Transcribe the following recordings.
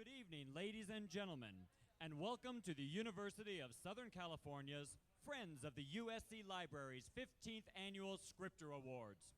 Good evening, ladies and gentlemen, and welcome to the University of Southern California's Friends of the USC Libraries 15th Annual Scripter Awards.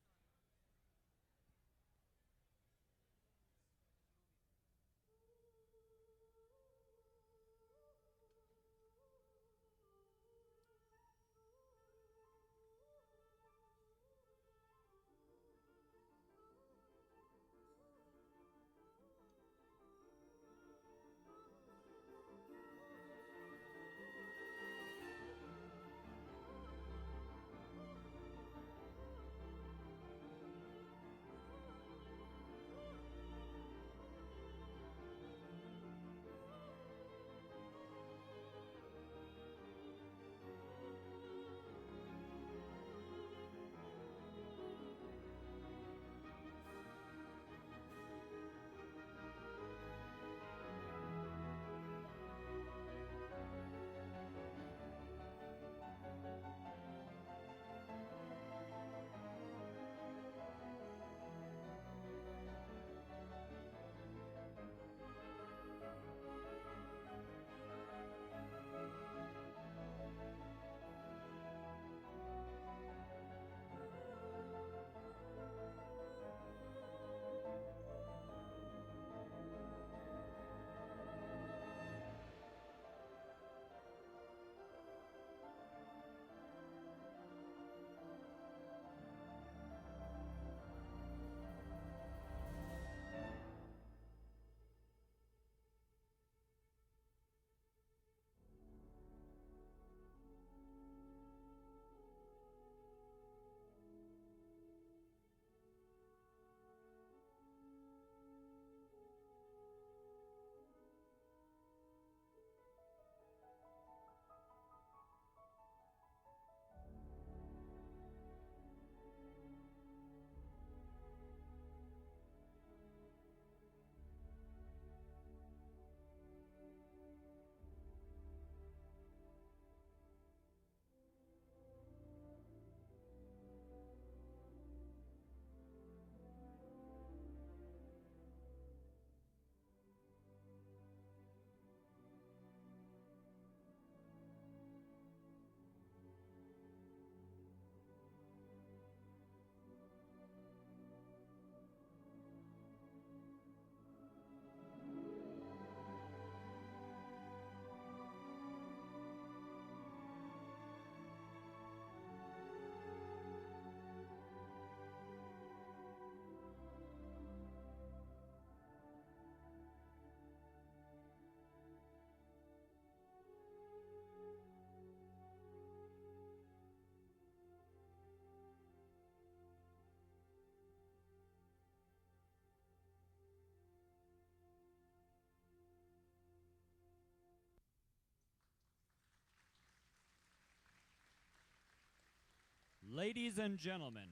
Ladies and gentlemen,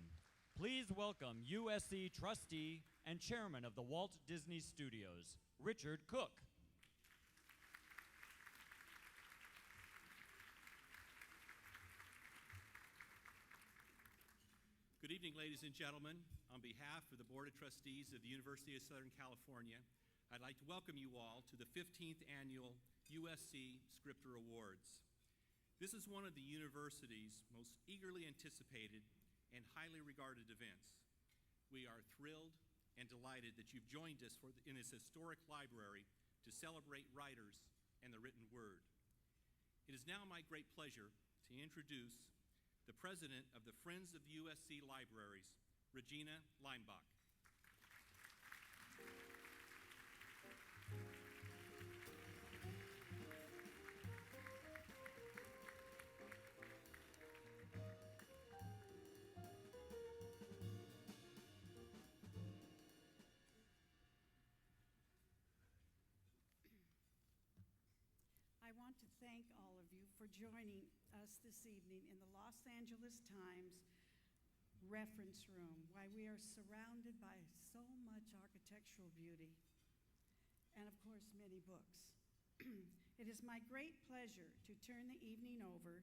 please welcome USC trustee and chairman of the Walt Disney Studios, Richard Cook. Good evening, ladies and gentlemen. On behalf of the Board of Trustees of the University of Southern California, I'd like to welcome you all to the 15th Annual USC Scripter Awards. This is one of the university's most eagerly anticipated and highly regarded events. We are thrilled and delighted that you've joined us in this historic library to celebrate writers and the written word. It is now my great pleasure to introduce the president of the Friends of the USC Libraries, Regina Leinbach. I want to thank all of you for joining us this evening in the Los Angeles Times reference room, why we are surrounded by so much architectural beauty and, of course, many books. It is my great pleasure to turn the evening over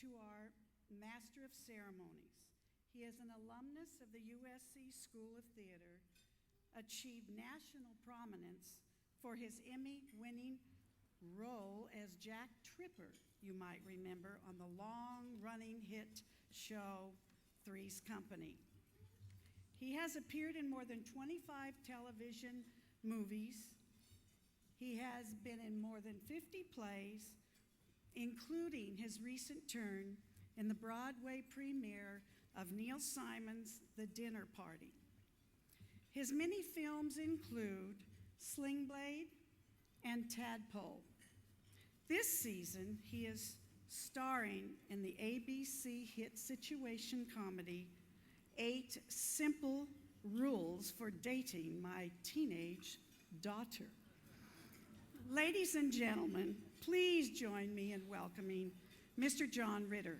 to our Master of Ceremonies. He is an alumnus of the USC School of Theater, achieved national prominence for his Emmy-winning role as Jack Tripper, you might remember, on the long-running hit show Three's Company. He has appeared in more than 25 television movies. He has been in more than 50 plays, including his recent turn in the Broadway premiere of Neil Simon's The Dinner Party. His many films include Sling Blade and Tadpole. This season, he is starring in the ABC hit situation comedy, 8 Simple Rules for Dating My Teenage Daughter. Ladies and gentlemen, please join me in welcoming Mr. John Ritter.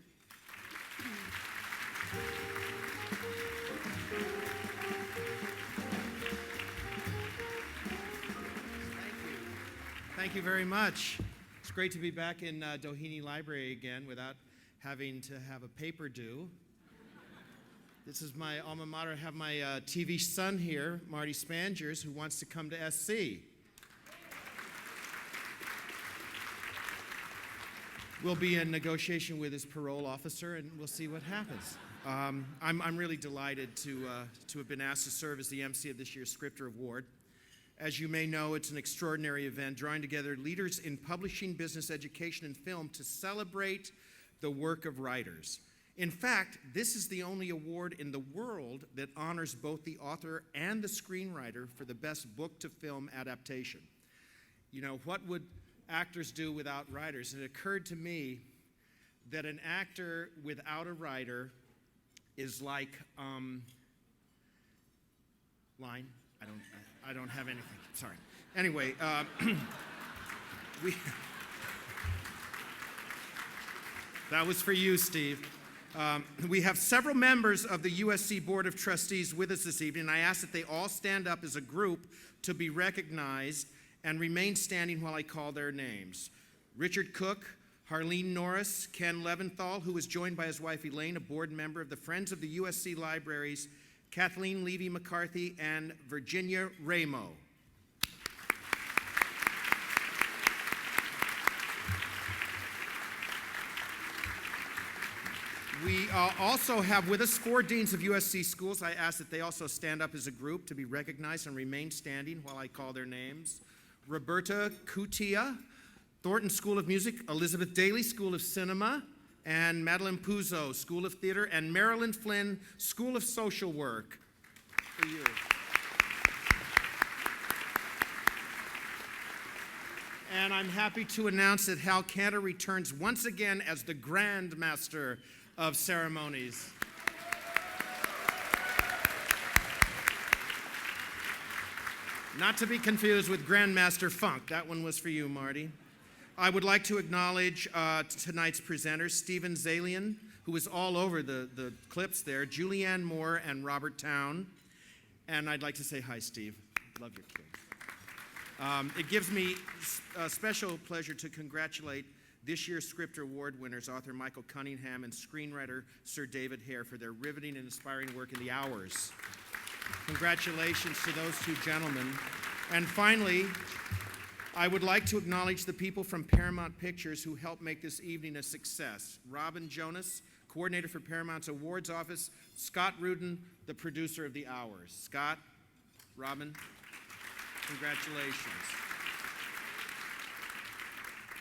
Thank you very much. It's great to be back in Doheny Library again without having to have a paper due. This is my alma mater. I have my TV son here, Marty Spangers, who wants to come to SC. We'll be in negotiation with his parole officer, and we'll see what happens. I'm really delighted to have been asked to serve as the MC of this year's Scripter Award. As you may know, it's an extraordinary event drawing together leaders in publishing, business, education, and film to celebrate the work of writers. In fact, this is the only award in the world that honors both the author and the screenwriter for the best book-to-film adaptation. You know, what would actors do without writers? And it occurred to me that an actor without a writer is like, line? I don't have anything, sorry. Anyway, that was for you, Steve. We have several members of the USC Board of Trustees with us this evening. I ask that they all stand up as a group to be recognized and remain standing while I call their names. Richard Cook, Harlene Norris, Ken Leventhal, who is joined by his wife Elaine, a board member of the Friends of the USC Libraries, Kathleen Levy-McCarthy, and Virginia Ramo. We also have with us 4 deans of USC schools. I ask that they also stand up as a group to be recognized and remain standing while I call their names. Roberta Cutia, Thornton School of Music, Elizabeth Daly School of Cinema, and Madeline Puzo, School of Theater, and Marilyn Flynn, School of Social Work. For you. And I'm happy to announce that Hal Cantor returns once again as the Grand Master of Ceremonies. Not to be confused with Grandmaster Funk. That one was for you, Marty. I would like to acknowledge tonight's presenters, Stephen Zalian, who was all over the clips there, Julianne Moore and Robert Town. And I'd like to say hi, Steve. Love your kids. It gives me a special pleasure to congratulate this year's Scripter Award winners, author Michael Cunningham and screenwriter Sir David Hare, for their riveting and inspiring work in The Hours. Congratulations to those two gentlemen. And finally, I would like to acknowledge the people from Paramount Pictures who helped make this evening a success. Robin Jonas, coordinator for Paramount's awards office, Scott Rudin, the producer of The Hours. Scott, Robin, congratulations.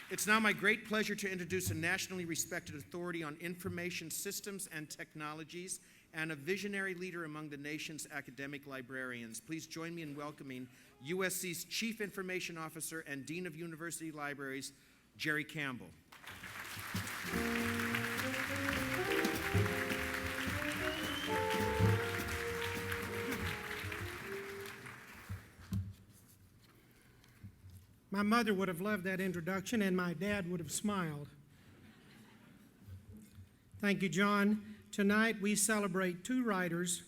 It's now my great pleasure to introduce a nationally respected authority on information systems and technologies and a visionary leader among the nation's academic librarians. Please join me in welcoming USC's Chief Information Officer and Dean of University Libraries, Jerry Campbell. My mother would have loved that introduction, and my dad would have smiled. Thank you, John. Tonight we celebrate 2 writers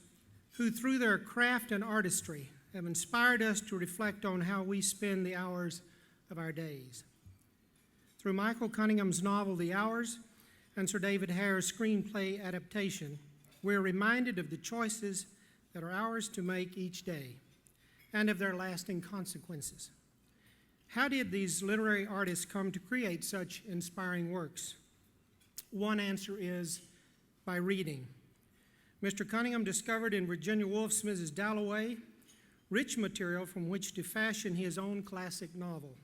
who, through their craft and artistry, have inspired us to reflect on how we spend the hours of our days. Through Michael Cunningham's novel, The Hours, and Sir David Hare's screenplay adaptation, we're reminded of the choices that are ours to make each day and of their lasting consequences. How did these literary artists come to create such inspiring works? One answer is by reading. Mr. Cunningham discovered in Virginia Woolf's Mrs. Dalloway rich material from which to fashion his own classic novel.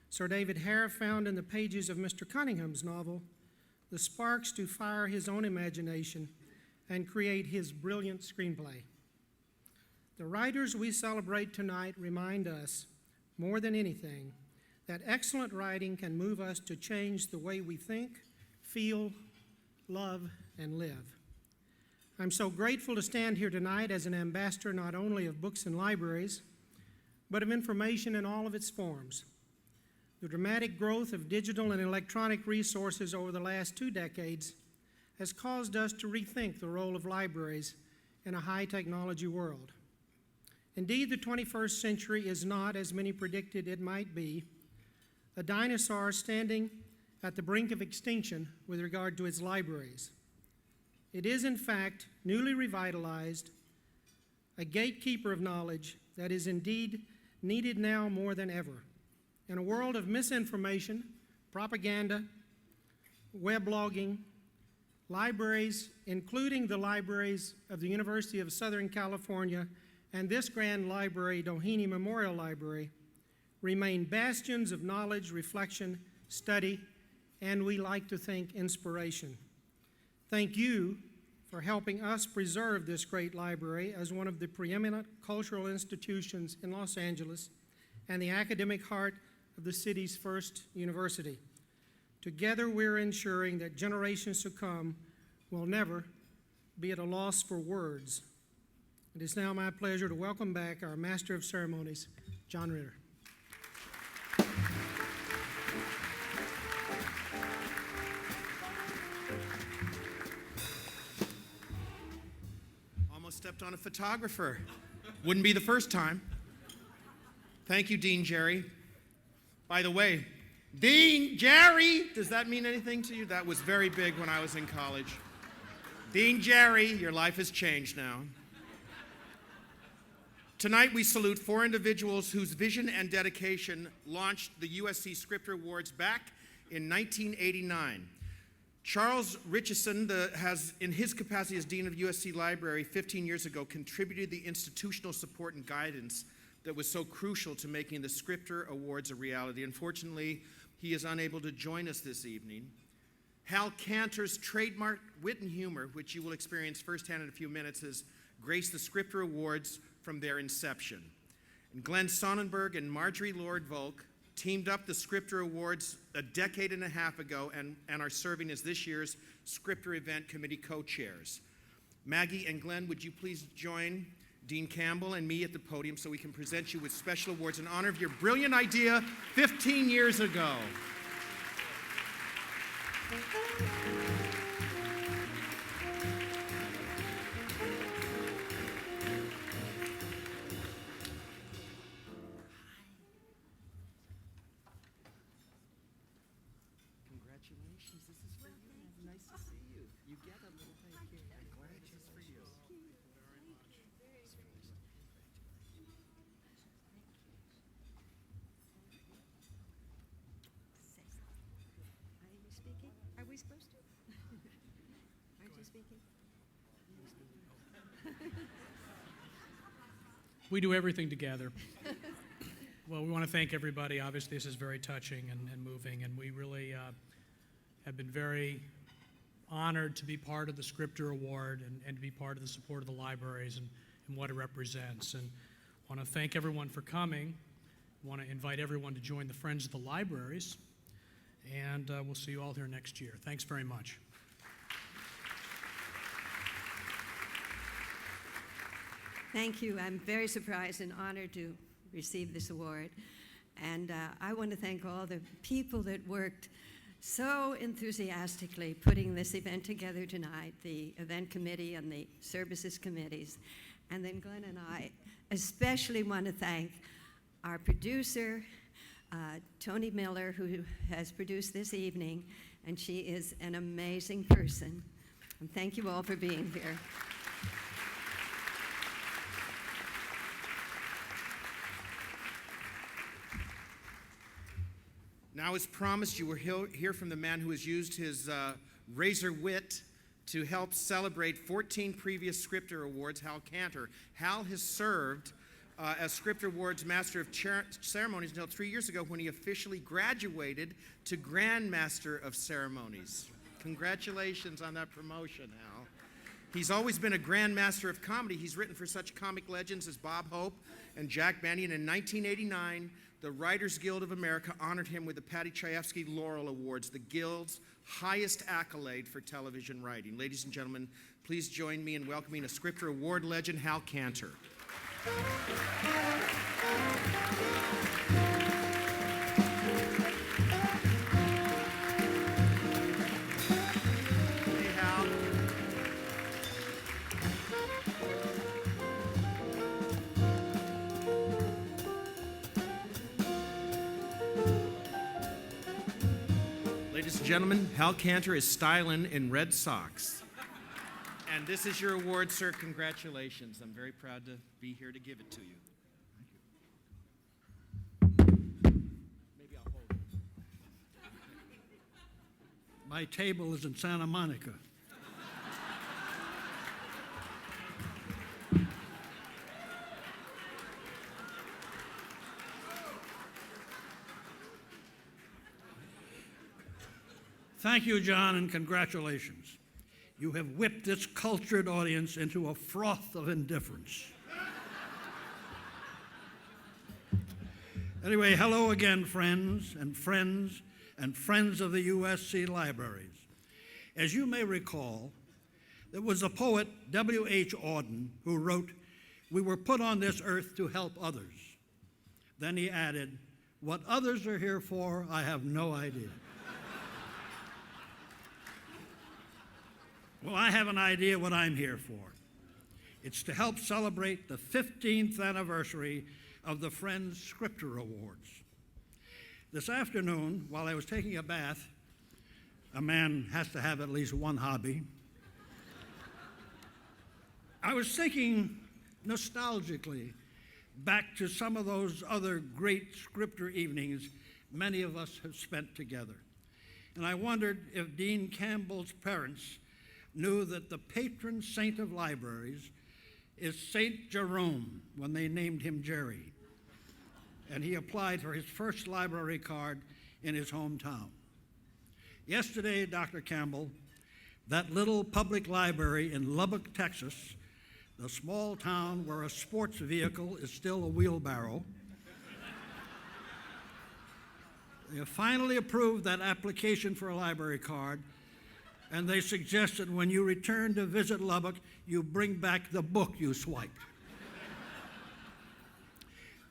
Sir David Hare found in the pages of Mr. Cunningham's novel the sparks to fire his own imagination and create his brilliant screenplay. The writers we celebrate tonight remind us, more than anything, that excellent writing can move us to change the way we think, feel, love, and live. I'm so grateful to stand here tonight as an ambassador not only of books and libraries, but of information in all of its forms. The dramatic growth of digital and electronic resources over the last 2 decades has caused us to rethink the role of libraries in a high-technology world. Indeed, the 21st century is not, as many predicted it might be, a dinosaur standing at the brink of extinction with regard to its libraries. It is, in fact, newly revitalized, a gatekeeper of knowledge that is indeed needed now more than ever. In a world of misinformation, propaganda, weblogging, libraries, including the libraries of the University of Southern California and this grand library, Doheny Memorial Library, remain bastions of knowledge, reflection, study, and we like to think inspiration. Thank you for helping us preserve this great library as one of the preeminent cultural institutions in Los Angeles and the academic heart of the city's first university. Together, we're ensuring that generations to come will never be at a loss for words. It is now my pleasure to welcome back our Master of Ceremonies, John Ritter. Almost stepped on a photographer. Wouldn't be the first time. Thank you, Dean Jerry. By the way, Dean Jerry, does that mean anything to you? That was very big when I was in college. Dean Jerry, your life has changed now. Tonight we salute 4 individuals whose vision and dedication launched the USC Scripter Awards back in 1989. Charles Richardson has, in his capacity as Dean of USC Library 15 years ago, contributed the institutional support and guidance that was so crucial to making the Scripter Awards a reality. Unfortunately, he is unable to join us this evening. Hal Cantor's trademark wit and humor, which you will experience firsthand in a few minutes, has graced the Scripter Awards from their inception. And Glenn Sonnenberg and Marjorie Lord Volk teamed up the Scripter Awards a decade and a half ago and are serving as this year's Scripter Event Committee co-chairs. Maggie and Glenn, would you please join Dean Campbell and me at the podium so we can present you with special awards in honor of your brilliant idea 15 years ago. Congratulations, this is for you. Nice to see you. You get a little thank you. I'm glad it's for you. Are you speaking? Are we supposed to? Aren't you speaking? We do everything together. Well, we want to thank everybody. Obviously, this is very touching and moving, and we really have been very honored to be part of the Scripter Award and to be part of the support of the libraries and what it represents. And I want to thank everyone for coming. I want to invite everyone to join the Friends of the Libraries, and we'll see you all here next year. Thanks very much. Thank you. I'm very surprised and honored to receive this award. And I want to thank all the people that worked so enthusiastically putting this event together tonight, the event committee and the services committees. And then Glenn and I especially want to thank our producer, Tony Miller, who has produced this evening, and she is an amazing person. And thank you all for being here. Now, as promised, you will hear from the man who has used his razor wit to help celebrate 14 previous Scripter Awards, Hal Cantor. Hal has served as Scripter Awards Master of Ceremonies until 3 years ago when he officially graduated to Grand Master of Ceremonies. Congratulations on that promotion, Hal. He's always been a Grand Master of Comedy. He's written for such comic legends as Bob Hope and Jack Benny. And in 1989, the Writers Guild of America honored him with the Patty Chayefsky Laurel Awards, the Guild's highest accolade for television writing. Ladies and gentlemen, please join me in welcoming a Scripter Award legend, Hal Cantor. Hey, Hal. Ladies and gentlemen, Hal Cantor is styling in red socks. And this is your award, sir. Congratulations. I'm very proud to be here to give it to you. Maybe I'll hold it. My table is in Santa Monica. Thank you, John, and congratulations. You have whipped this cultured audience into a froth of indifference. Anyway, hello again, friends and friends and friends of the USC Libraries. As you may recall, there was a poet, W.H. Auden, who wrote, "We were put on this earth to help others." Then he added, "What others are here for, I have no idea." Well, I have an idea what I'm here for. It's to help celebrate the 15th anniversary of the Friends Scripter Awards. This afternoon, while I was taking a bath, a man has to have at least one hobby, I was thinking nostalgically back to some of those other great Scripter evenings many of us have spent together. And I wondered if Dean Campbell's parents knew that the patron saint of libraries is St. Jerome when they named him Jerry. And he applied for his first library card in his hometown. Yesterday, Dr. Campbell, that little public library in Lubbock, Texas, the small town where a sports vehicle is still a wheelbarrow, they have finally approved that application for a library card. And they suggested when you return to visit Lubbock, you bring back the book you swiped.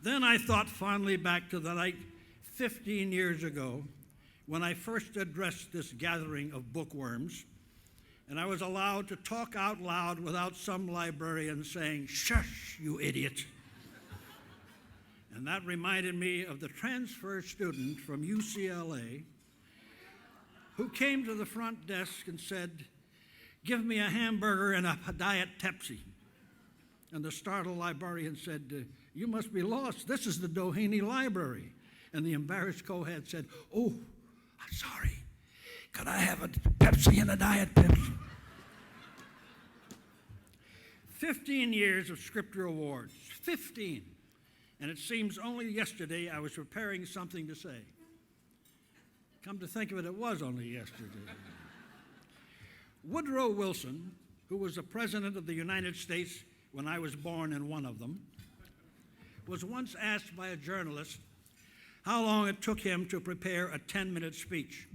Then I thought fondly back to the night 15 years ago when I first addressed this gathering of bookworms, and I was allowed to talk out loud without some librarian saying, "Shush, you idiot." And that reminded me of the transfer student from UCLA who came to the front desk and said, "Give me a hamburger and a Diet Pepsi." And the startled librarian said, "You must be lost. This is the Doheny Library." And the embarrassed co-head said, "Oh, I'm sorry. Could I have a Pepsi and a Diet Pepsi?" 15 years of Scripter Awards, 15. And it seems only yesterday I was preparing something to say. Come to think of it, it was only yesterday. Woodrow Wilson, who was the President of the United States when I was born in one of them, was once asked by a journalist how long it took him to prepare a 10-minute speech.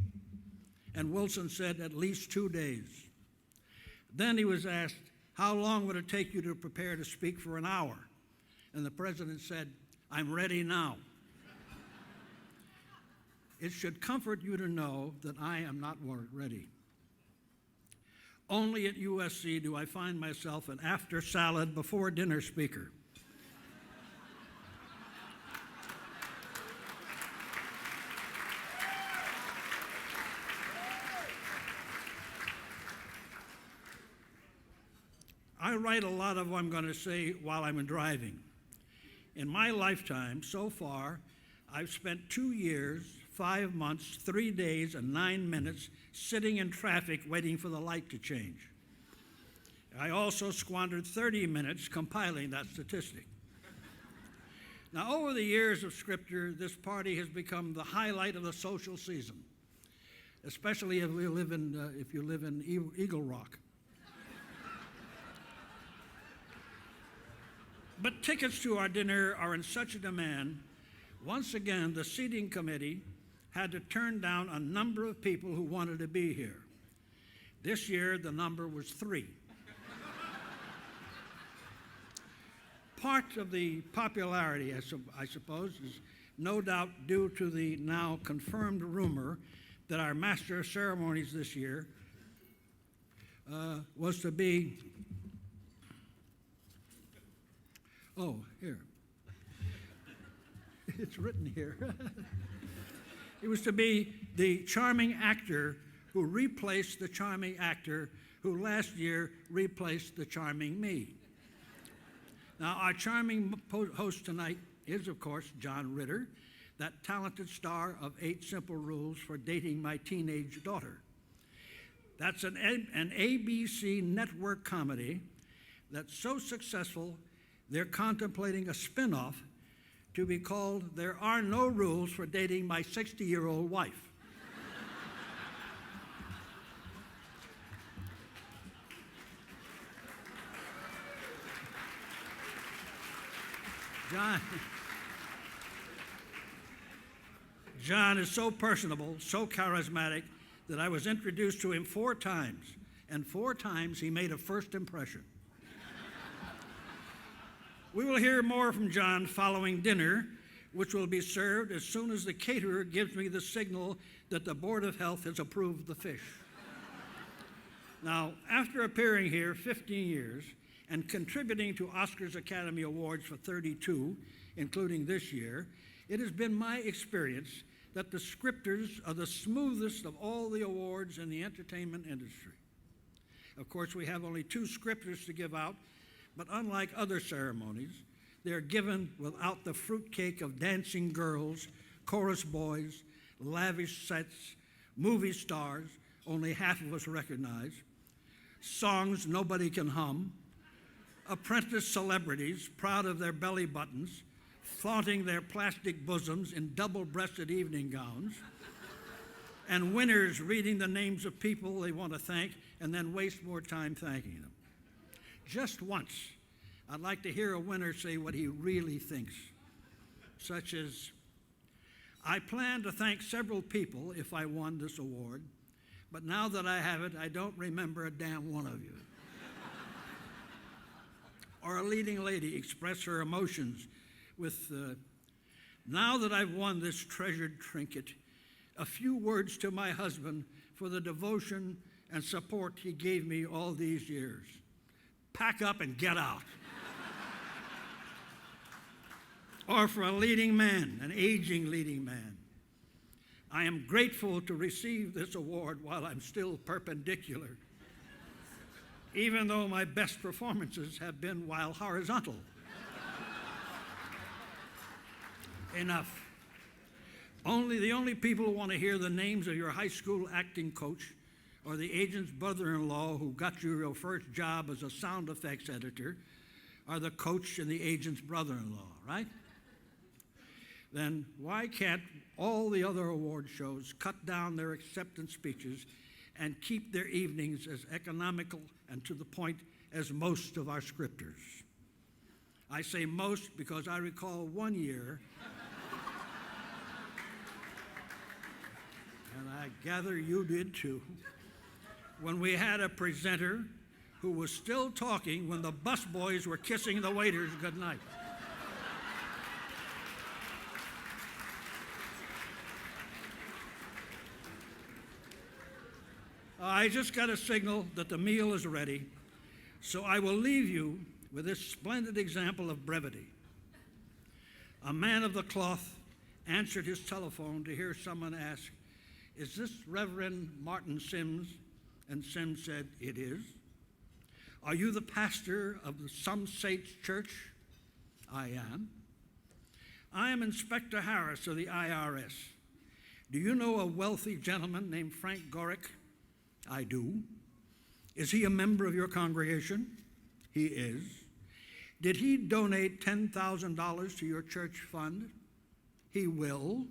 And Wilson said at least 2 days. Then he was asked, how long would it take you to prepare to speak for an hour? And the president said, "I'm ready now." It should comfort you to know that I am not ready. Only at USC do I find myself an after salad, before dinner speaker. I write a lot of what I'm going to say while I'm driving. In my lifetime, so far, I've spent 2 years 5 months, 3 days, and 9 minutes sitting in traffic waiting for the light to change. I also squandered 30 minutes compiling that statistic. Now, over the years of Scripture, this party has become the highlight of the social season, especially if you live in Eagle Rock. But tickets to our dinner are in such a demand, once again, the seating committee had to turn down a number of people who wanted to be here. This year, the number was 3. Part of the popularity, I suppose, is no doubt due to the now confirmed rumor that our Master of Ceremonies this year was to be, oh, here. It's written here. It was to be the charming actor who replaced the charming actor who last year replaced the charming me. Now, our charming host tonight is, of course, John Ritter, that talented star of 8 Simple Rules for Dating My Teenage Daughter. That's an ABC network comedy that's so successful, they're contemplating a spin-off to be called There Are No Rules for Dating My 60-Year-Old Wife. John is so personable, so charismatic, that I was introduced to him 4 times, and 4 times he made a first impression. We will hear more from John following dinner, which will be served as soon as the caterer gives me the signal that the Board of Health has approved the fish. Now, after appearing here 15 years and contributing to Oscar's Academy Awards for 32, including this year, it has been my experience that the scripters are the smoothest of all the awards in the entertainment industry. Of course, we have only 2 scripters to give out, but unlike other ceremonies, they are given without the fruitcake of dancing girls, chorus boys, lavish sets, movie stars, only half of us recognize, songs nobody can hum, apprentice celebrities proud of their belly buttons, flaunting their plastic bosoms in double-breasted evening gowns, and winners reading the names of people they want to thank and then waste more time thanking them. Just once, I'd like to hear a winner say what he really thinks, such as, I plan to thank several people if I won this award, but now that I have it, I don't remember a damn one of you. Or a leading lady express her emotions with, now that I've won this treasured trinket, a few words to my husband for the devotion and support he gave me all these years. Pack up and get out. Or for a leading man, an aging leading man. I am grateful to receive this award while I'm still perpendicular, even though my best performances have been while horizontal. Enough. The only people who want to hear the names of your high school acting coach or the agent's brother-in-law who got you your first job as a sound effects editor are the coach and the agent's brother-in-law, right? Then why can't all the other award shows cut down their acceptance speeches and keep their evenings as economical and to the point as most of our scripters? I say most because I recall one year, and I gather you did too, when we had a presenter who was still talking when the busboys were kissing the waiters goodnight. I just got a signal that the meal is ready, so I will leave you with this splendid example of brevity. A man of the cloth answered his telephone to hear someone ask, "Is this Reverend Martin Sims?" And Sims said, "It is." "Are you the pastor of the Some Saints Church?" "I am." "I am Inspector Harris of the IRS. Do you know a wealthy gentleman named Frank Gorick? I do. Is he a member of your congregation? He is. Did he donate $10,000 to your church fund? He will.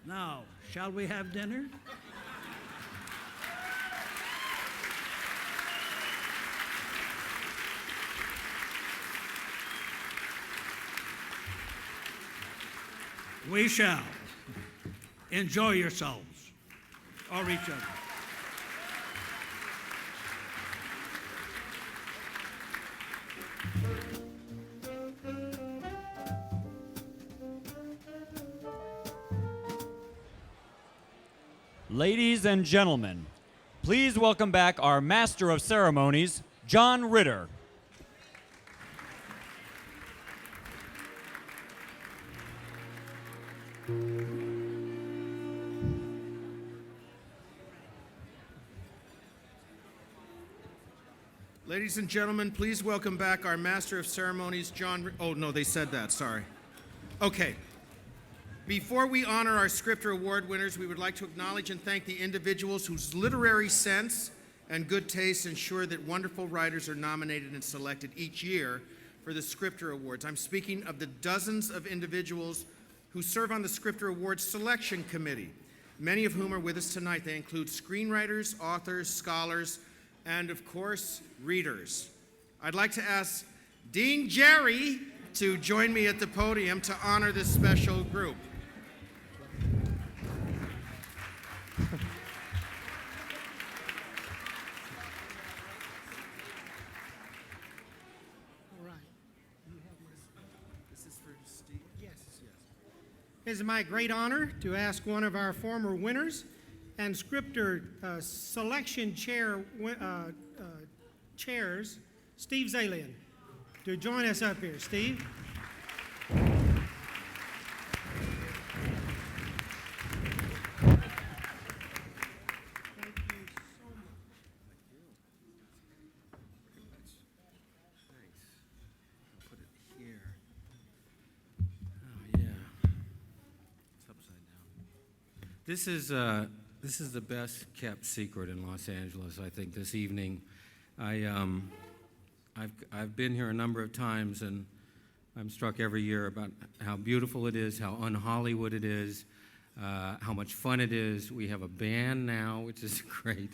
Now, shall we have dinner? We shall. Enjoy yourselves, or each other. Ladies and gentlemen, please welcome back our Master of Ceremonies, John Ritter. Ladies and gentlemen, please welcome back our Master of Ceremonies, Oh, no, they said that, sorry. Okay. Before we honor our Scripter Award winners, we would like to acknowledge and thank the individuals whose literary sense and good taste ensure that wonderful writers are nominated and selected each year for the Scripter Awards. I'm speaking of the dozens of individuals who serve on the Scripter Awards Selection Committee, many of whom are with us tonight. They include screenwriters, authors, scholars, and of course, readers. I'd like to ask Dean Jerry to join me at the podium to honor this special group. All right. This is for Steve? Yes. It is my great honor to ask one of our former winners and Scripter Selection Chairs, Steve Zalian, to join us up here. Steve? This is the best kept secret in Los Angeles, I think, this evening. I've been here a number of times, and I'm struck every year about how beautiful it is, how un-Hollywood it is, how much fun it is. We have a band now, which is great,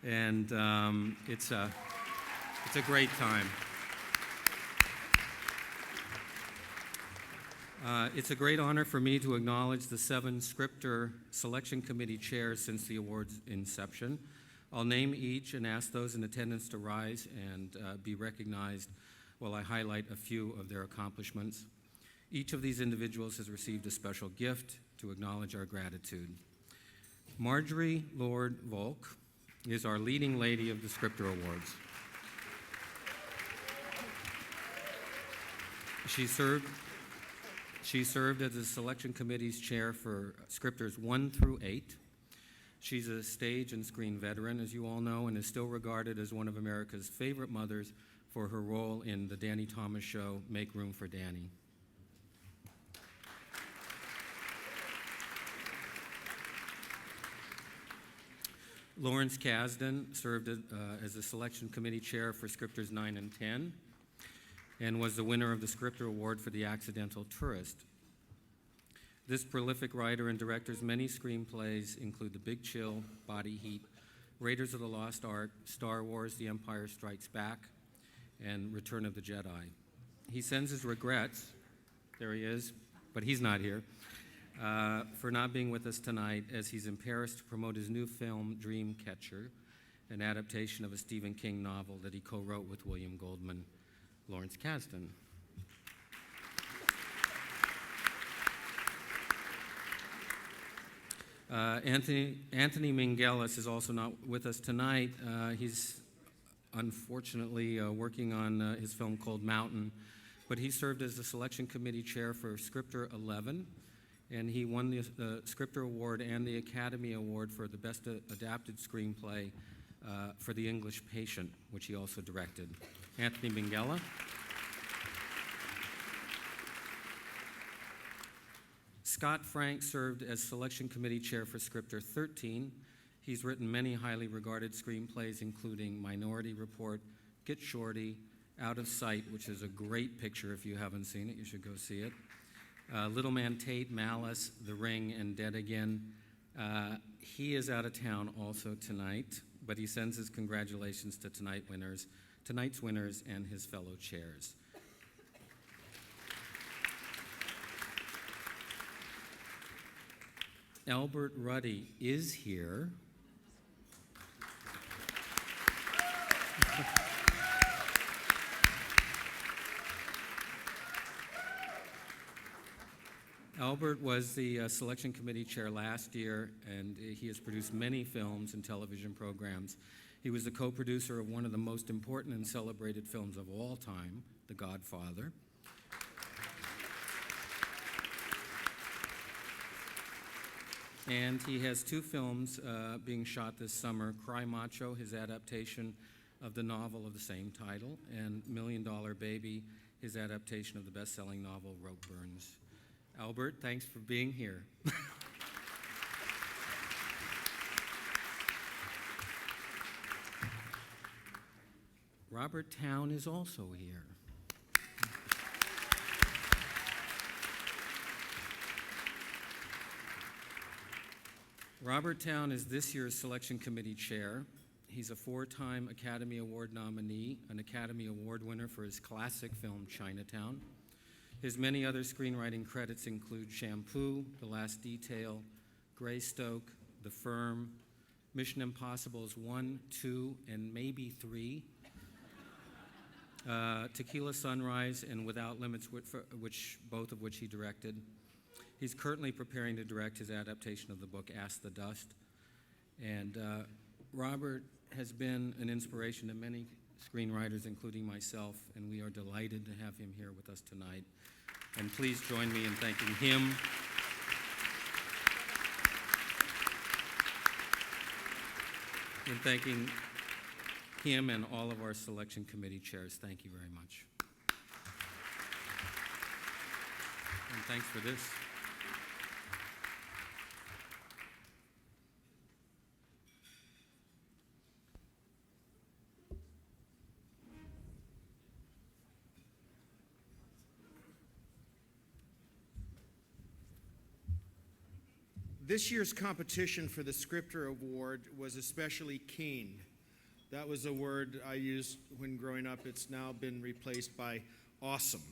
and it's a great time. It's a great honor for me to acknowledge the 7 Scripter Selection Committee chairs since the award's inception. I'll name each and ask those in attendance to rise and be recognized while I highlight a few of their accomplishments. Each of these individuals has received a special gift to acknowledge our gratitude. Marjorie Lord Volk is our leading lady of the Scripter Awards. She served as the selection committee's chair for Scripters 1 through 8. She's a stage and screen veteran, as you all know, and is still regarded as one of America's favorite mothers for her role in the Danny Thomas show, Make Room for Danny. Lawrence Kasdan served as the selection committee chair for Scripters 9 and 10, and was the winner of the Scripter Award for The Accidental Tourist. This prolific writer and director's many screenplays include The Big Chill, Body Heat, Raiders of the Lost Ark, Star Wars, The Empire Strikes Back, and Return of the Jedi. He sends his regrets, there he is, but he's not here, for not being with us tonight, as he's in Paris to promote his new film, Dreamcatcher, an adaptation of a Stephen King novel that he co-wrote with William Goldman. Lawrence Kasdan. Anthony Mingelis is also not with us tonight. He's unfortunately working on his film Cold Mountain, but he served as the selection committee chair for Scripter 11, and he won the Scripter Award and the Academy Award for the Best Adapted Screenplay for The English Patient, which he also directed. Anthony Minghella. Scott Frank served as Selection Committee Chair for Scripter 13. He's written many highly regarded screenplays, including Minority Report, Get Shorty, Out of Sight, which is a great picture. If you haven't seen it, you should go see it. Little Man Tate, Malice, The Ring, and Dead Again. He is out of town also tonight, but he sends his congratulations to tonight's winners and his fellow chairs. Albert Ruddy is here. Albert was the selection committee chair last year, and he has produced many films and television programs. He was the co-producer of one of the most important and celebrated films of all time, The Godfather. And he has two films being shot this summer, Cry Macho, his adaptation of the novel of the same title, and $1 Million Baby, his adaptation of the best-selling novel Rope Burns. Albert, thanks for being here. Robert Town is also here. Robert Town is this year's Selection Committee Chair. He's a 4-time Academy Award nominee, an Academy Award winner for his classic film, Chinatown. His many other screenwriting credits include Shampoo, The Last Detail, Greystoke, The Firm, Mission Impossibles 1, 2, and maybe 3, Tequila Sunrise, and Without Limits, both of which he directed. He's currently preparing to direct his adaptation of the book Ask the Dust. And Robert has been an inspiration to many screenwriters, including myself, and we are delighted to have him here with us tonight. And please join me in thanking him and all of our selection committee chairs. Thank you very much. And thanks for this. This year's competition for the Scripter Award was especially keen. That was a word I used when growing up. It's now been replaced by awesome.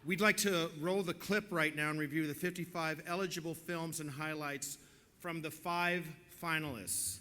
We'd like to roll the clip right now and review the 55 eligible films and highlights from the 5 finalists.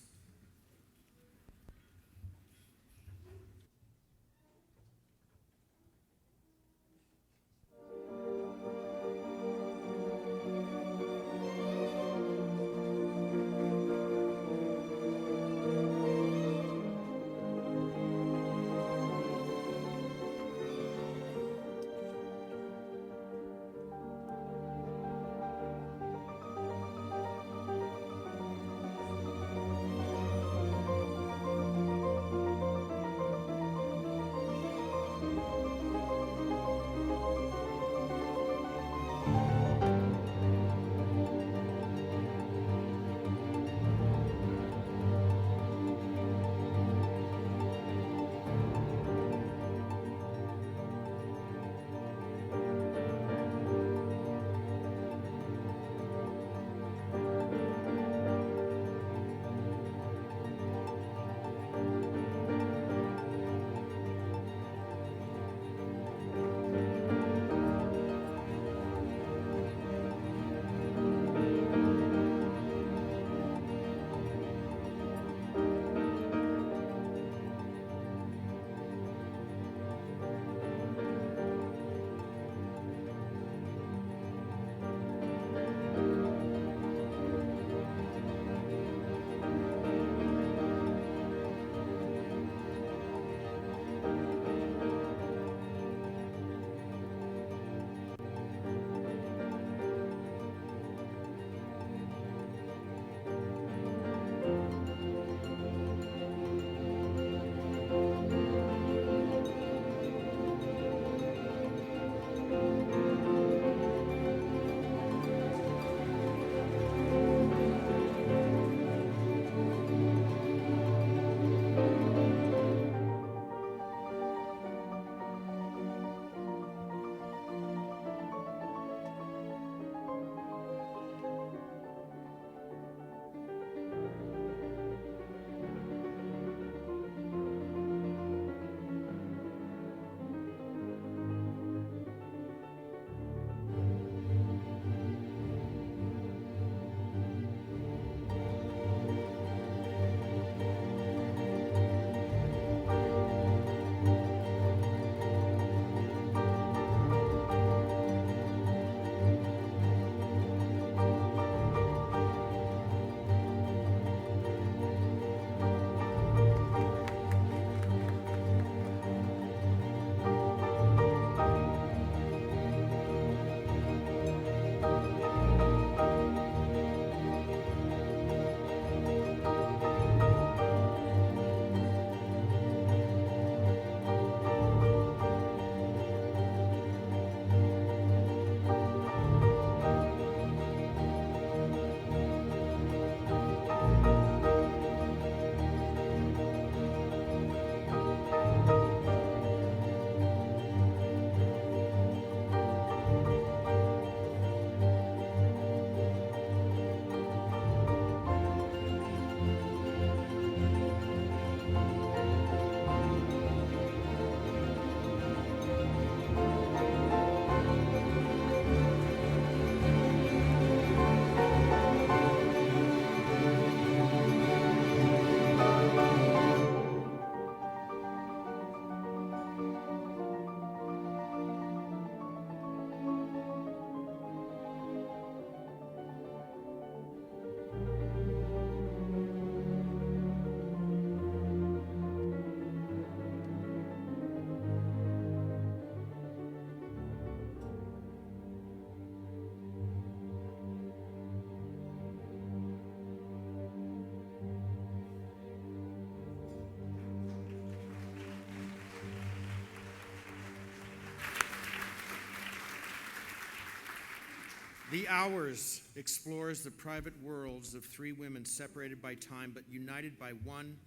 The Hours explores the private worlds of three women separated by time but united by one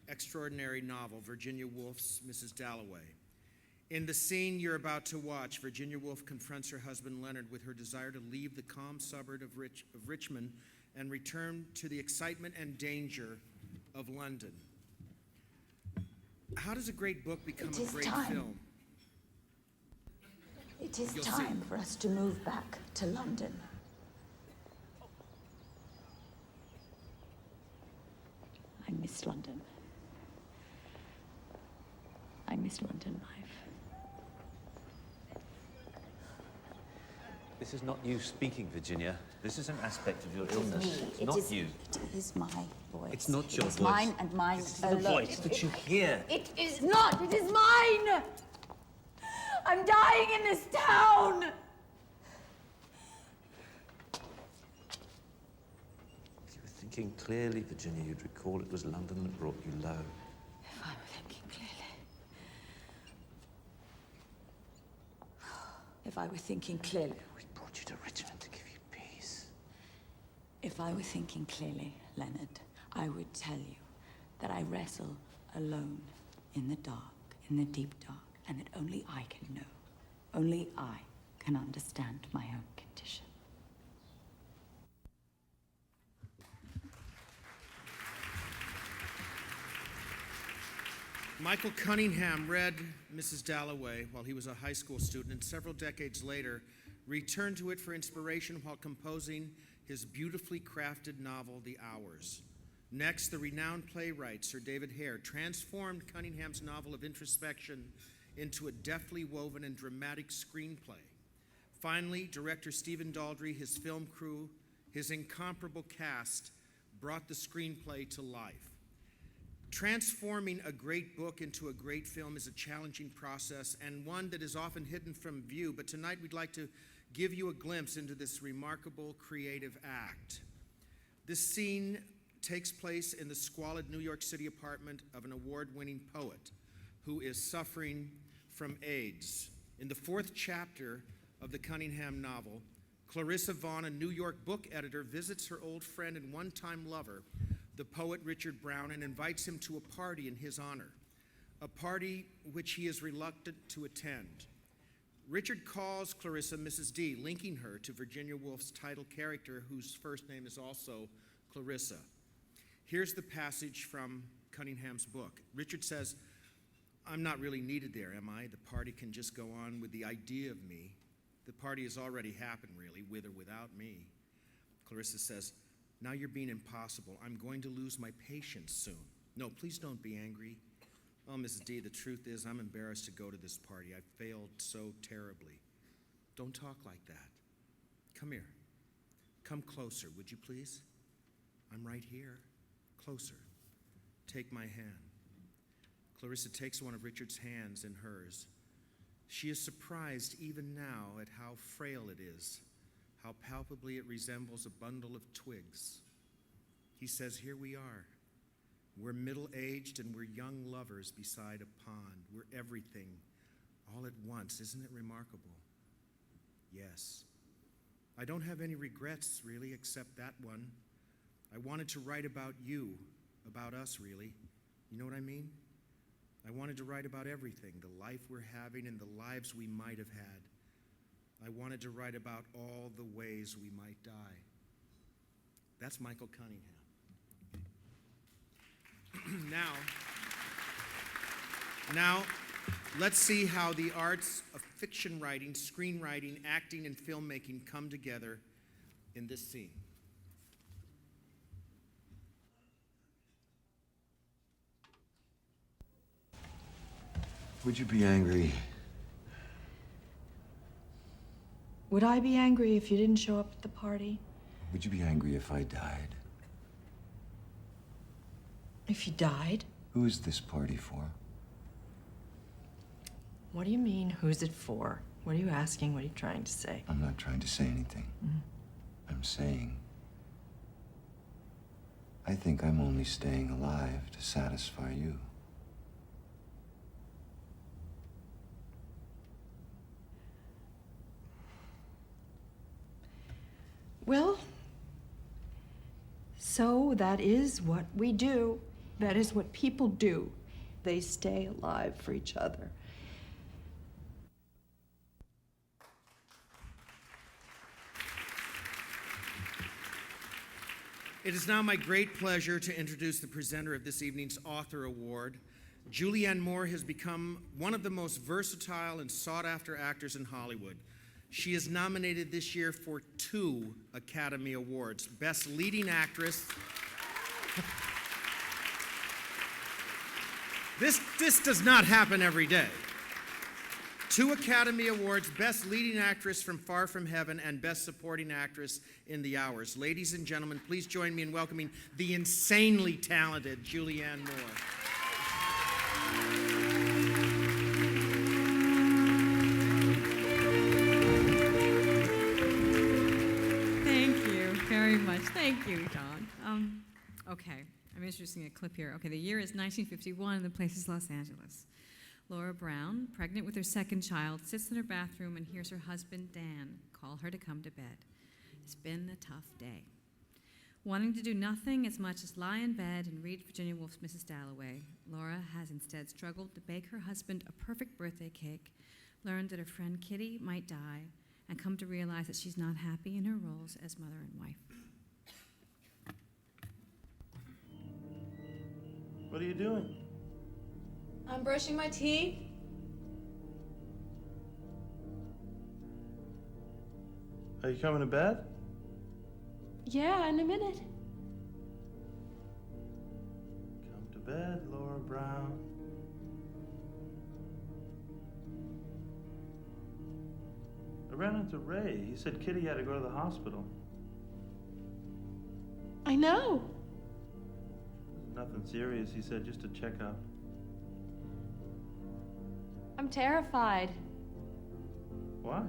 extraordinary novel, Virginia Woolf's Mrs. Dalloway. In the scene you're about to watch, Virginia Woolf confronts her husband Leonard with her desire to leave the calm suburb of Richmond and return to the excitement and danger of London. How does a great book become a great film? It is You'll time see. for us to move back to London. I miss London. I miss London life. This is not you speaking, Virginia. This is an aspect of your It is illness. me. It's It not is- you. It is my voice. It's not your It's voice. mine and mine This is the alone. voice that you hear. It is not. It is mine. I'm dying in this town. If you were thinking clearly, Virginia, you'd recall it was London that brought you low. If I were thinking clearly. If I were thinking clearly. We brought you to Richmond to give you peace. If I were thinking clearly, Leonard, I would tell you that I wrestle alone in the dark, in the deep dark, and that only I can know. Only I can understand my own condition. Michael Cunningham read Mrs. Dalloway while he was a high school student, and several decades later returned to it for inspiration while composing his beautifully crafted novel, The Hours. Next, the renowned playwright Sir David Hare transformed Cunningham's novel of introspection into a deftly woven and dramatic screenplay. Finally, director Stephen Daldry, his film crew, his incomparable cast brought the screenplay to life. Transforming a great book into a great film is a challenging process and one that is often hidden from view, but tonight we'd like to give you a glimpse into this remarkable creative act. This scene takes place in the squalid New York City apartment of an award-winning poet who is suffering from AIDS. In the fourth chapter of the Cunningham novel, Clarissa Vaughn, a New York book editor, visits her old friend and one-time lover, the poet Richard Brown, and invites him to a party in his honor, a party which he is reluctant to attend. Richard calls Clarissa Mrs. D, linking her to Virginia Woolf's title character, whose first name is also Clarissa. Here's the passage from Cunningham's book. Richard says, "I'm not really needed there, am I? The party can just go on with the idea of me. The party has already happened, really, with or without me." Clarissa says, "Now you're being impossible. I'm going to lose my patience soon. No, please don't be angry. Oh, Mrs. D, the truth is I'm embarrassed to go to this party. I failed so terribly. Don't talk like that. Come here. Come closer, would you please? I'm right here. Closer. Take my hand." Clarissa takes one of Richard's hands in hers. She is surprised even now at how frail it is, how palpably it resembles a bundle of twigs. He says, "Here we are. We're middle-aged and we're young lovers beside a pond. We're everything all at once. Isn't it remarkable?" Yes. I don't have any regrets, really, except that one. I wanted to write about you, about us, really. You know what I mean? I wanted to write about everything, the life we're having and the lives we might have had. I wanted to write about all the ways we might die. That's Michael Cunningham. Now, let's see how the arts of fiction writing, screenwriting, acting, and filmmaking come together in this scene. Would you be angry? Would I be angry if you didn't show up at the party? Would you be angry if I died? If you died? Who is this party for? What do you mean, who's it for? What are you asking? What are you trying to say? I'm not trying to say anything. I'm saying I think I'm only staying alive to satisfy you. Well, so that is what we do. That is what people do. They stay alive for each other. It is now my great pleasure to introduce the presenter of this evening's Author Award. Julianne Moore has become one of the most versatile and sought-after actors in Hollywood. She is nominated this year for 2 Academy Awards: Best Leading Actress. This does not happen every day. 2 Academy Awards, Best Leading Actress from Far From Heaven, and Best Supporting Actress in The Hours. Ladies and gentlemen, please join me in welcoming the insanely talented Julianne Moore. Thank you very much. Thank you, John. Okay, I'm introducing a clip here. Okay, the year is 1951 and the place is Los Angeles. Laura Brown, pregnant with her 2nd child, sits in her bathroom and hears her husband, Dan, call her to come to bed. It's been a tough day. Wanting to do nothing as much as lie in bed and read Virginia Woolf's Mrs. Dalloway, Laura has instead struggled to bake her husband a perfect birthday cake, learned that her friend Kitty might die, and come to realize that she's not happy in her roles as mother and wife. What are you doing? I'm brushing my teeth. Are you coming to bed? Yeah, in a minute. Come to bed, Laura Brown. I ran into Ray. He said Kitty had to go to the hospital. I know. Nothing serious, he said, just a checkup. I'm terrified. Why?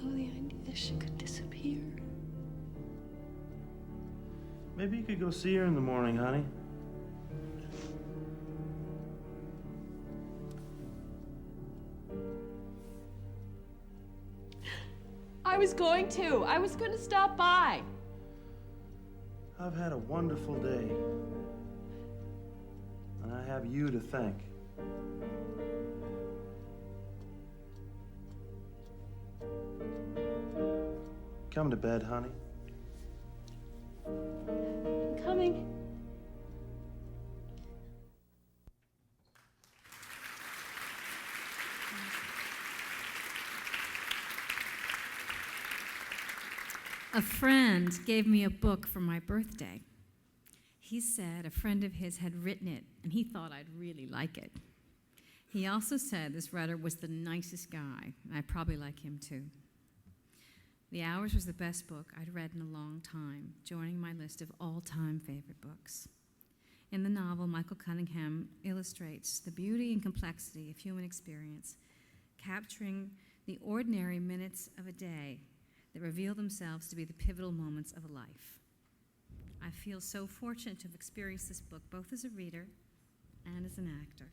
Oh, the idea she could disappear. Maybe you could go see her in the morning, honey. I was going to stop by. I've had a wonderful day. And I have you to thank. Come to bed, honey. I'm coming. A friend gave me a book for my birthday. He said a friend of his had written it, and he thought I'd really like it. He also said this writer was the nicest guy, and I'd probably like him too. The Hours was the best book I'd read in a long time, joining my list of all-time favorite books. In the novel, Michael Cunningham illustrates the beauty and complexity of human experience, capturing the ordinary minutes of a day that reveal themselves to be the pivotal moments of a life. I feel so fortunate to have experienced this book both as a reader and as an actor,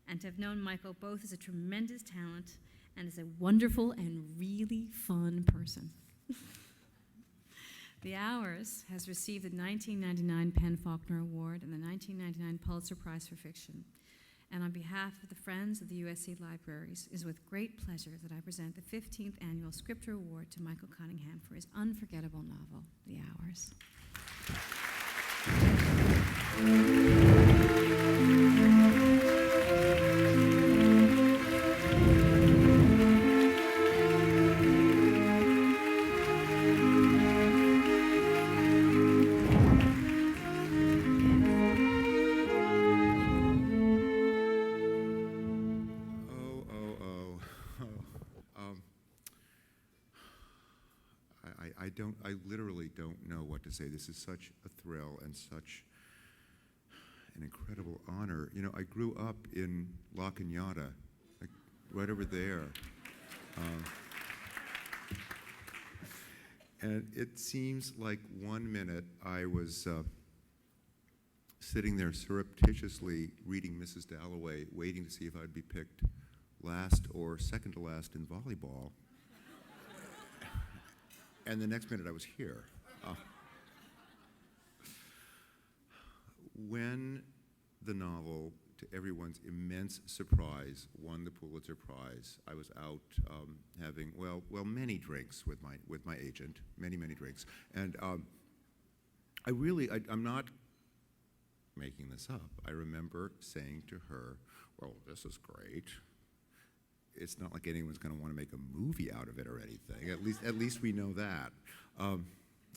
and to have known Michael both as a tremendous talent and as a wonderful and really fun person. The Hours has received the 1999 PEN/Faulkner Award and the 1999 Pulitzer Prize for Fiction. And on behalf of the Friends of the USC Libraries, it is with great pleasure that I present the 15th Annual Scripter Award to Michael Cunningham for his unforgettable novel, The Hours. I literally don't know what to say. This is such a thrill and such an incredible honor. You know, I grew up in La Cañada, like right over there. And it seems like 1 minute I was sitting there surreptitiously reading Mrs. Dalloway, waiting to see if I'd be picked last or second to last in volleyball. And the next minute I was here. When the novel, to everyone's immense surprise, won the Pulitzer Prize, I was out having, many drinks with my agent, many drinks. And I'm not making this up. I remember saying to her, well, this is great. It's not like anyone's going to want to make a movie out of it or anything. At least we know that. And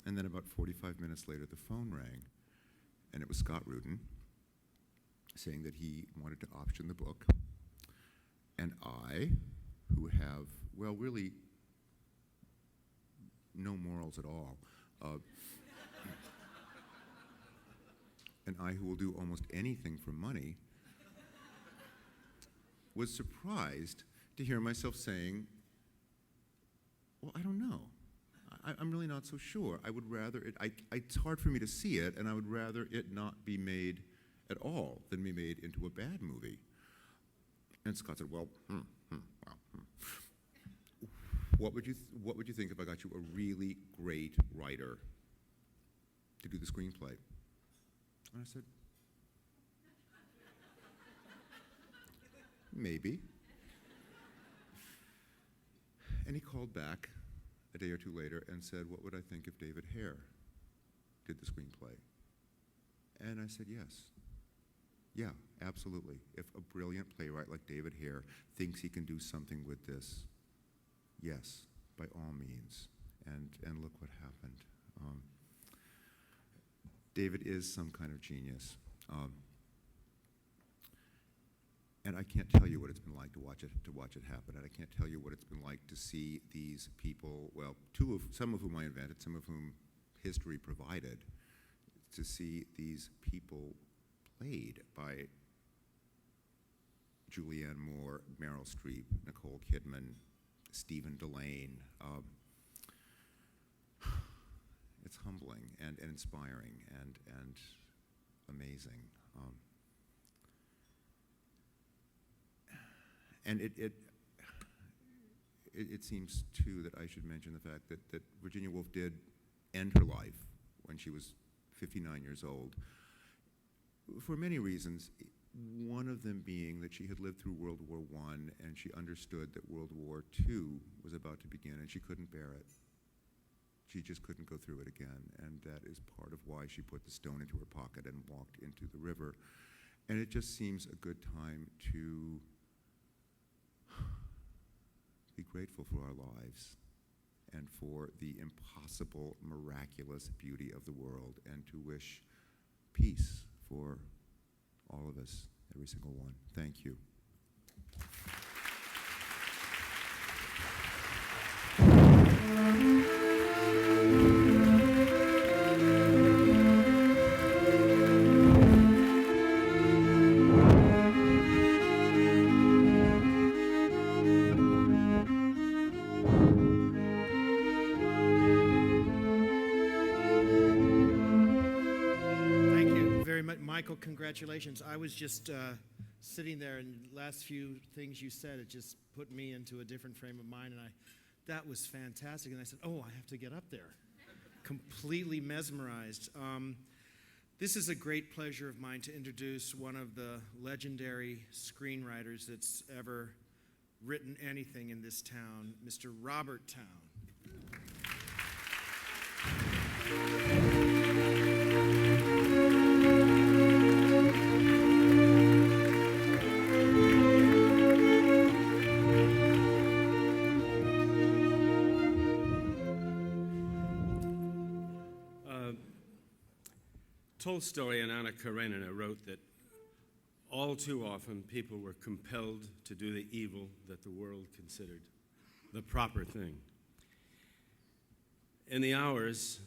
then about 45 minutes later, the phone rang, and it was Scott Rudin saying that he wanted to option the book. And I, who have, really no morals at all, and I, who will do almost anything for money, was surprised to hear myself saying, well, I don't know. I'm really not so sure. I would rather it's hard for me to see it, and I would rather it not be made at all than be made into a bad movie. And Scott said, what would you think if I got you a really great writer to do the screenplay? And I said, maybe. And he called back a day or two later and said, what would I think if David Hare did the screenplay? And I said, yes. Yeah, absolutely. If a brilliant playwright like David Hare thinks he can do something with this, yes, by all means. And look what happened. David is some kind of genius. And I can't tell you what it's been like to watch it happen. And I can't tell you what it's been like to see these people, some of whom I invented, some of whom history provided, to see these people played by Julianne Moore, Meryl Streep, Nicole Kidman, Stephen Delane. It's humbling and inspiring and amazing. And it seems, too, that I should mention the fact that Virginia Woolf did end her life when she was 59 years old, for many reasons, one of them being that she had lived through World War I, and she understood that World War II was about to begin, and she couldn't bear it. She just couldn't go through it again, and that is part of why she put the stone into her pocket and walked into the river. And it just seems a good time to be grateful for our lives and for the impossible, miraculous beauty of the world, and to wish peace for all of us, every single one. Thank you. Michael, congratulations. I was just sitting there, and the last few things you said, it just put me into a different frame of mind, and that was fantastic. And I said, oh, I have to get up there. Completely mesmerized. This is a great pleasure of mine to introduce one of the legendary screenwriters that's ever written anything in this town, Mr. Robert Towne. Tolstoy and Anna Karenina wrote that all too often people were compelled to do the evil that the world considered the proper thing. In the hours,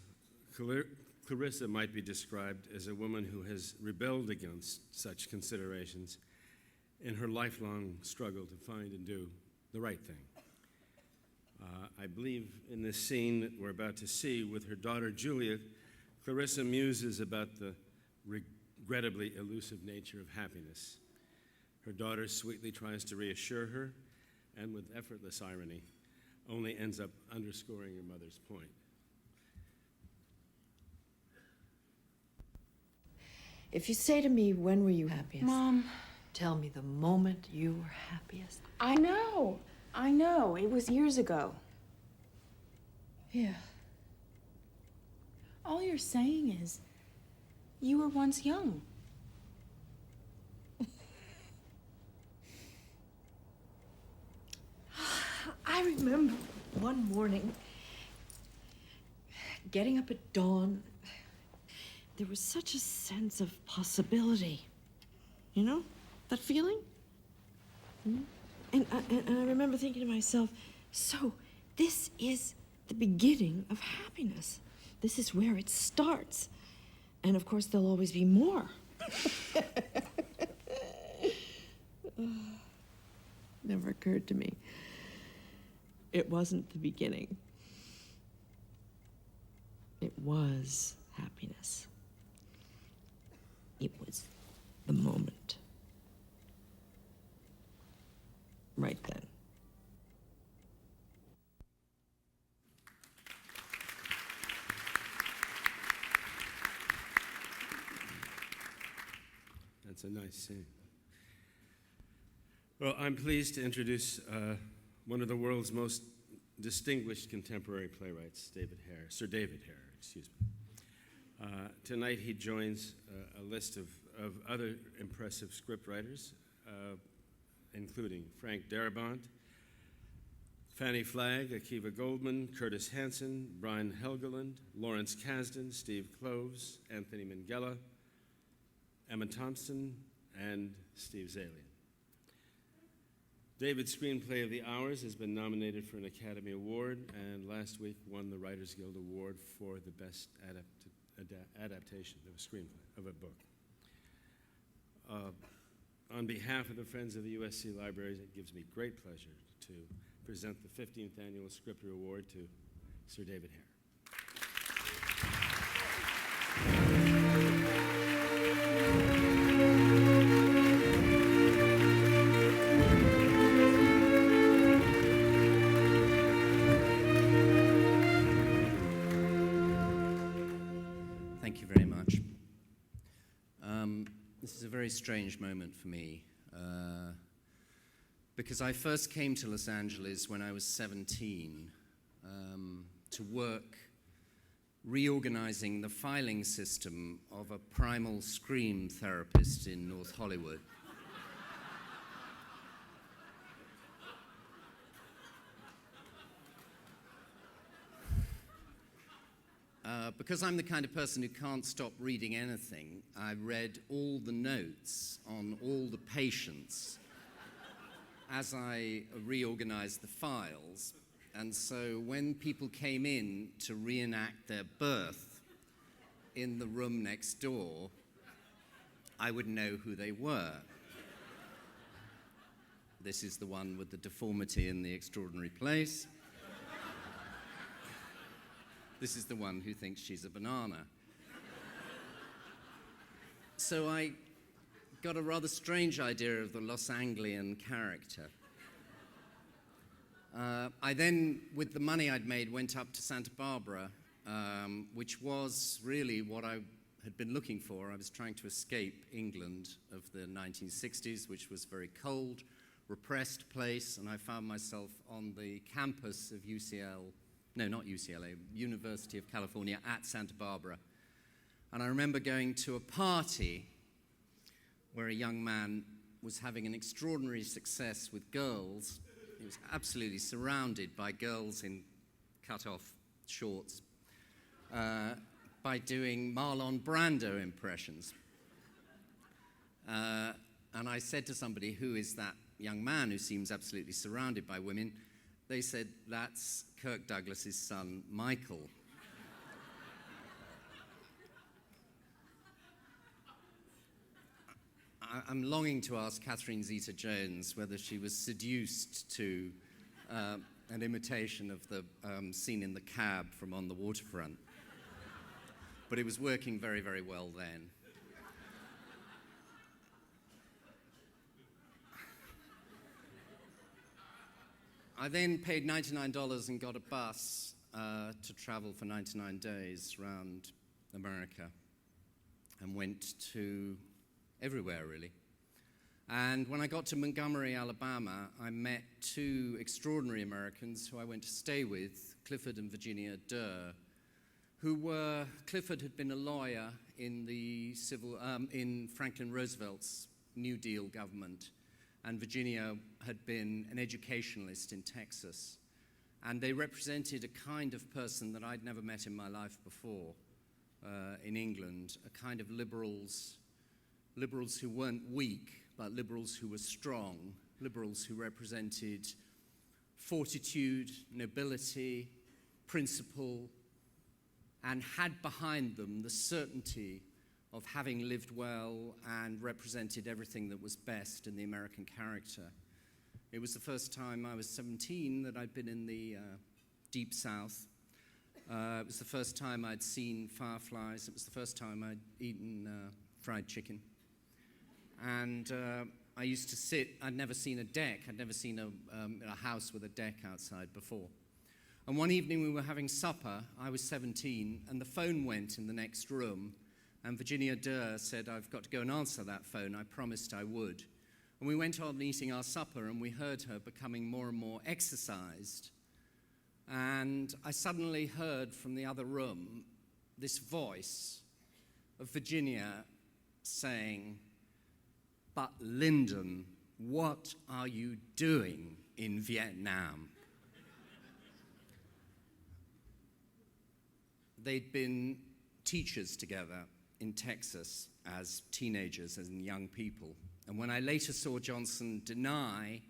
Clarissa might be described as a woman who has rebelled against such considerations in her lifelong struggle to find and do the right thing. I believe in this scene that we're about to see with her daughter Julia, Clarissa muses about the regrettably elusive nature of happiness. Her daughter sweetly tries to reassure her, and with effortless irony, only ends up underscoring her mother's point. If you say to me, when were you happiest? Mom. Tell me the moment you were happiest. I know. It was years ago. Yeah. All you're saying is, you were once young. I remember one morning getting up at dawn. There was such a sense of possibility. You know, that feeling? And I remember thinking to myself, so this is the beginning of happiness. This is where it starts. And of course, there'll always be more. Never occurred to me. It wasn't the beginning. It was happiness. It was the moment. Right then. That's a nice scene. Well, I'm pleased to introduce one of the world's most distinguished contemporary playwrights, Sir David Hare, excuse me. Tonight he joins a list of other impressive scriptwriters, including Frank Darabont, Fanny Flagg, Akiva Goldman, Curtis Hanson, Brian Helgeland, Lawrence Kasdan, Steve Kloves, Anthony Minghella, Emma Thompson, and Steve Zalian. David's Screenplay of the Hours has been nominated for an Academy Award and last week won the Writers Guild Award for the best adaptation of a screenplay, of a book. On behalf of the Friends of the USC Libraries, it gives me great pleasure to present the 15th Annual Scripter Award to Sir David Hare. Thank you very much. This is a very strange moment for me because I first came to Los Angeles when I was 17 to work reorganizing the filing system of a primal scream therapist in North Hollywood. Because I'm the kind of person who can't stop reading anything, I read all the notes on all the patients as I reorganized the files. And so when people came in to reenact their birth in the room next door, I would know who they were. This is the one with the deformity in the extraordinary place. This is the one who thinks she's a banana. So I got a rather strange idea of the Los Anglian character. I then, with the money I'd made, went up to Santa Barbara, which was really what I had been looking for. I was trying to escape England of the 1960s, which was a very cold, repressed place, and I found myself on the campus of University of California at Santa Barbara. And I remember going to a party where a young man was having an extraordinary success with girls. He was absolutely surrounded by girls in cut-off shorts by doing Marlon Brando impressions. And I said to somebody, who is that young man who seems absolutely surrounded by women? They said, that's Kirk Douglas's son, Michael. I'm longing to ask Catherine Zeta-Jones whether she was seduced to an imitation of the scene in the cab from On the Waterfront. But it was working very, very well then. I then paid $99 and got a bus to travel for 99 days around America. and went to everywhere, really. And when I got to Montgomery, Alabama, I met two extraordinary Americans who I went to stay with, Clifford and Virginia Durr, Clifford had been a lawyer in in Franklin Roosevelt's New Deal government, and Virginia had been an educationalist in Texas. And they represented a kind of person that I'd never met in my life before in England, a kind of liberals who weren't weak, but liberals who were strong, liberals who represented fortitude, nobility, principle, and had behind them the certainty of having lived well and represented everything that was best in the American character. It was the first time I was 17 that I'd been in the Deep South. It was the first time I'd seen fireflies. It was the first time I'd eaten fried chicken. And I used to sit, I'd never seen a deck. I'd never seen a house with a deck outside before. And one evening we were having supper. I was 17, and the phone went in the next room. And Virginia Durr said, "I've got to go and answer that phone. I promised I would." And we went on eating our supper, and we heard her becoming more and more exercised. And I suddenly heard from the other room this voice of Virginia saying, "But Lyndon, what are you doing in Vietnam?" They'd been teachers together in Texas as teenagers and young people. And when I later saw Johnson deny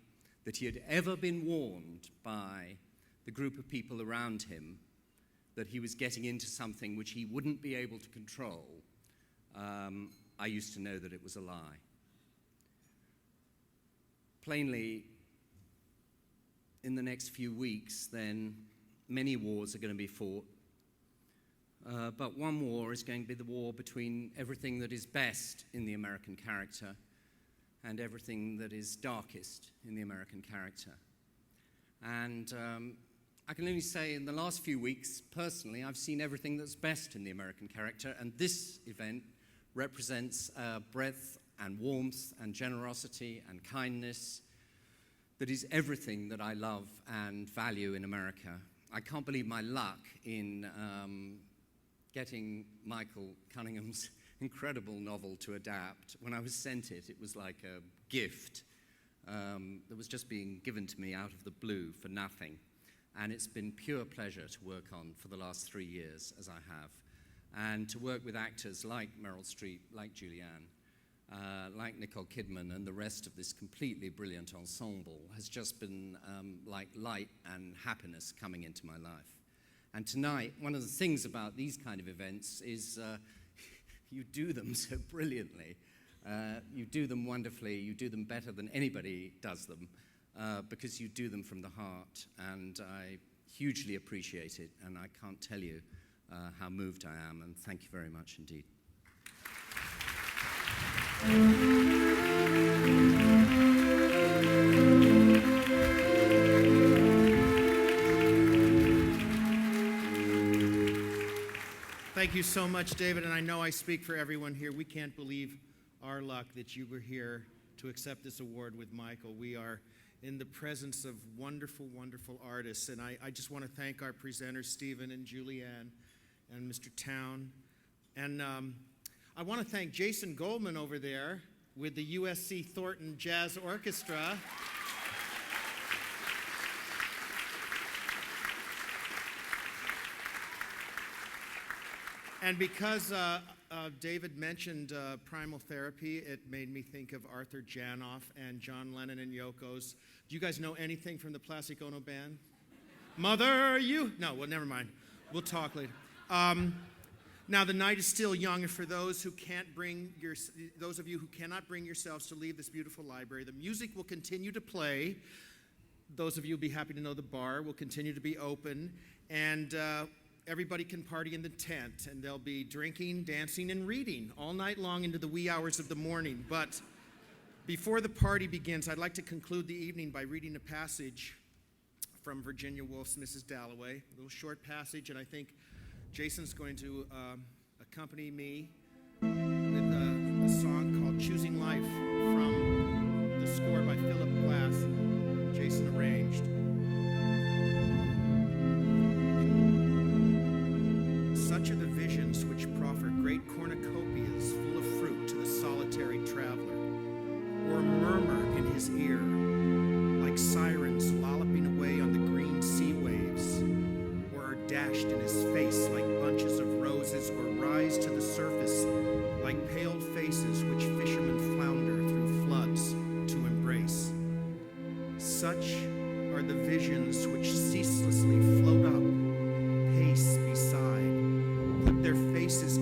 that he had ever been warned by the group of people around him that he was getting into something which he wouldn't be able to control, I used to know that it was a lie. Plainly, in the next few weeks, then, many wars are going to be fought. But one war is going to be the war between everything that is best in the American character and everything that is darkest in the American character. And I can only say in the last few weeks, personally, I've seen everything that's best in the American character, and this event represents breadth and warmth and generosity and kindness that is everything that I love and value in America. I can't believe my luck in getting Michael Cunningham's incredible novel to adapt. When I was sent it, it was like a gift that was just being given to me out of the blue for nothing. And it's been pure pleasure to work on for the last 3 years, as I have. And to work with actors like Meryl Streep, like Julianne, like Nicole Kidman, and the rest of this completely brilliant ensemble has just been like light and happiness coming into my life. And tonight, one of the things about these kind of events is you do them so brilliantly. You do them wonderfully. You do them better than anybody does them because you do them from the heart. And I hugely appreciate it. And I can't tell you how moved I am. And thank you very much indeed. Thank you so much, David, and I know I speak for everyone here. We can't believe our luck that you were here to accept this award with Michael. We are in the presence of wonderful, wonderful artists, and I just want to thank our presenters, Stephen and Julianne and Mr. Town. And I want to thank Jason Goldman over there with the USC Thornton Jazz Orchestra. And because David mentioned Primal Therapy, it made me think of Arthur Janoff and John Lennon and Yoko's. Do you guys know anything from the Plastic Ono Band? Mother, you? No, well, never mind. We'll talk later. Now, the night is still young, and for those of you who cannot bring yourselves to leave this beautiful library, the music will continue to play. Those of you will be happy to know the bar will continue to be open, and everybody can party in the tent, and they'll be drinking, dancing, and reading all night long into the wee hours of the morning. But before the party begins, I'd like to conclude the evening by reading a passage from Virginia Woolf's Mrs. Dalloway, a little short passage, and I think Jason's going to accompany me song called Choosing Life from the score by Philip Glass, Jason arranged. Such are the visions which proffer great cornucopias full of fruit to the solitary traveler, or murmur in his ear like sirens lolloping away on the green sea waves, or are dashed in his face like bunches of roses, or rise to the surface like pale faces which fishermen flounder through floods to embrace. Such are the visions which ceaselessly float up, pace beside, put their faces